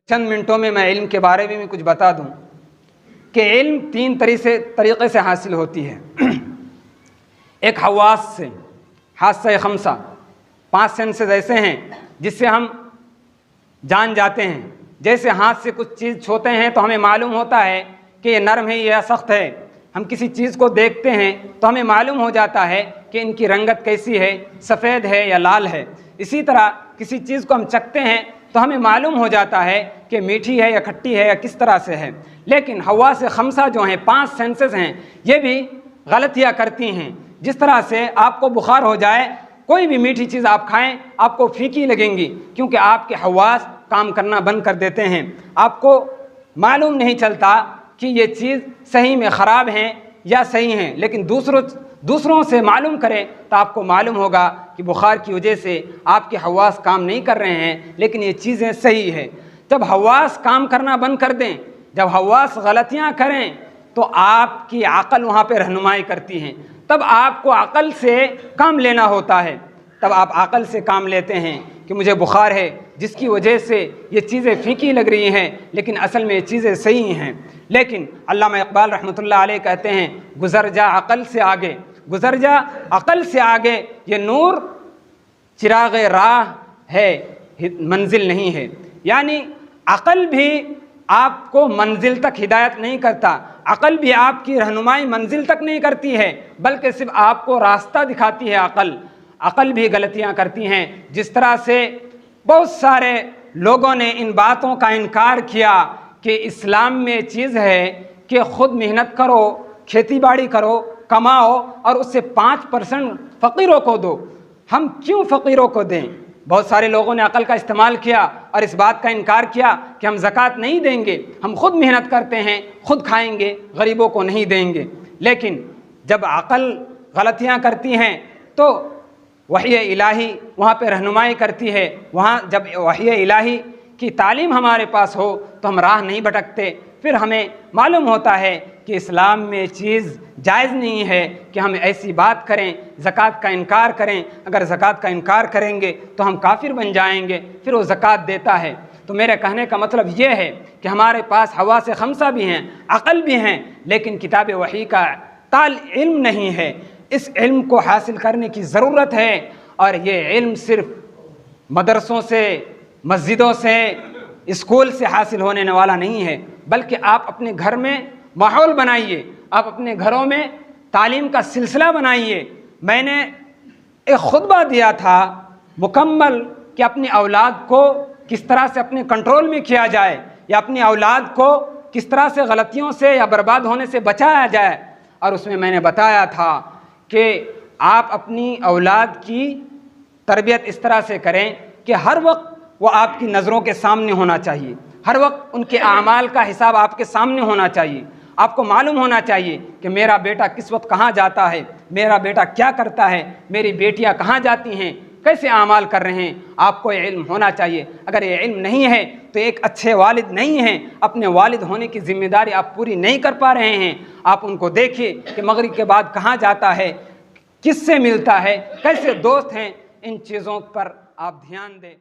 چند منٹوں میں علم کے بارے میں کچھ بتا دوں کہ علم تین طریقے سے حاصل ہوتی ہے۔ ایک حواس سے، حاسہ خمسہ، 5 سینسز ایسے ہیں جس سے ہم جان جاتے ہیں۔ جیسے ہاتھ سے کچھ چیز چھوتے ہیں تو ہمیں معلوم ہوتا ہے کہ یہ نرم ہے یا سخت ہے۔ ہم کسی چیز کو دیکھتے ہیں تو ہمیں معلوم ہو جاتا ہے کہ ان کی رنگت کیسی ہے، سفید ہے یا لال ہے۔ اسی طرح کسی چیز کو ہم چکھتے ہیں تو ہمیں معلوم ہو جاتا ہے کہ میٹھی ہے یا کھٹی ہے یا کس طرح سے ہے۔ لیکن حواس خمسہ جو ہیں، 5 سینسز ہیں، یہ بھی غلطیاں کرتی ہیں۔ جس طرح سے آپ کو بخار ہو جائے، کوئی بھی میٹھی چیز آپ کھائیں آپ کو پھیکی لگیں گی، کیونکہ آپ کے حواس کام کرنا بند کر دیتے ہیں۔ آپ کو معلوم نہیں چلتا کہ یہ چیز صحیح میں خراب ہیں یا صحیح ہیں، لیکن دوسروں سے معلوم کریں تو آپ کو معلوم ہوگا کہ بخار کی وجہ سے آپ کے حواس کام نہیں کر رہے ہیں، لیکن یہ چیزیں صحیح ہیں۔ جب حواس کام کرنا بند کر دیں، جب حواس غلطیاں کریں، تو آپ کی عقل وہاں پہ رہنمائی کرتی ہیں۔ تب آپ کو عقل سے کام لینا ہوتا ہے، تب آپ عقل سے کام لیتے ہیں کہ مجھے بخار ہے جس کی وجہ سے یہ چیزیں پھیکی لگ رہی ہیں، لیکن اصل میں یہ چیزیں صحیح ہیں۔ لیکن علامہ اقبال رحمۃ اللہ علیہ کہتے ہیں، گزر جا عقل سے آگے، گزر جا عقل سے آگے، یہ نور چراغ راہ ہے، منزل نہیں ہے۔ یعنی عقل بھی آپ کو منزل تک ہدایت نہیں کرتا، عقل بھی آپ کی رہنمائی منزل تک نہیں کرتی ہے، بلکہ صرف آپ کو راستہ دکھاتی ہے۔ عقل بھی غلطیاں کرتی ہیں۔ جس طرح سے بہت سارے لوگوں نے ان باتوں کا انکار کیا کہ اسلام میں چیز ہے کہ خود محنت کرو، کھیتی باڑی کرو، کماؤ اور اس سے 5% فقیروں کو دو۔ ہم کیوں فقیروں کو دیں؟ بہت سارے لوگوں نے عقل کا استعمال کیا اور اس بات کا انکار کیا کہ ہم زکوٰۃ نہیں دیں گے، ہم خود محنت کرتے ہیں، خود کھائیں گے، غریبوں کو نہیں دیں گے۔ لیکن جب عقل غلطیاں کرتی ہیں تو وحی الہی وہاں پہ رہنمائی کرتی ہے۔ وہاں جب وحی الہی کی تعلیم ہمارے پاس ہو تو ہم راہ نہیں بھٹکتے۔ پھر ہمیں معلوم ہوتا ہے کہ اسلام میں چیز جائز نہیں ہے کہ ہم ایسی بات کریں، زکوٰۃ کا انکار کریں۔ اگر زکوٰۃ کا انکار کریں گے تو ہم کافر بن جائیں گے، پھر وہ زکوٰۃ دیتا ہے۔ تو میرے کہنے کا مطلب یہ ہے کہ ہمارے پاس حواس خمسہ بھی ہیں، عقل بھی ہیں، لیکن کتاب وحی کا علم نہیں ہے۔ اس علم کو حاصل کرنے کی ضرورت ہے، اور یہ علم صرف مدرسوں سے، مسجدوں سے، اسکول سے حاصل ہونے والا نہیں ہے، بلکہ آپ اپنے گھر میں ماحول بنائیے، آپ اپنے گھروں میں تعلیم کا سلسلہ بنائیے۔ میں نے ایک خطبہ دیا تھا مکمل کہ اپنی اولاد کو کس طرح سے اپنے کنٹرول میں کیا جائے، یا اپنی اولاد کو کس طرح سے غلطیوں سے یا برباد ہونے سے بچایا جائے۔ اور اس میں نے بتایا تھا کہ آپ اپنی اولاد کی تربیت اس طرح سے کریں کہ ہر وقت وہ آپ کی نظروں کے سامنے ہونا چاہیے، ہر وقت ان کے اعمال کا حساب آپ کے سامنے ہونا چاہیے۔ آپ کو معلوم ہونا چاہیے کہ میرا بیٹا کس وقت کہاں جاتا ہے، میرا بیٹا کیا کرتا ہے، میری بیٹیاں کہاں جاتی ہیں، کیسے اعمال کر رہے ہیں۔ آپ کو یہ علم ہونا چاہیے۔ اگر یہ علم نہیں ہے تو ایک اچھے والد نہیں ہیں، اپنے والد ہونے کی ذمہ داری آپ پوری نہیں کر پا رہے ہیں۔ آپ ان کو دیکھیے کہ مغرب کے بعد کہاں جاتا ہے، کس سے ملتا ہے، کیسے دوست ہیں۔ ان چیزوں پر آپ دھیان دیں۔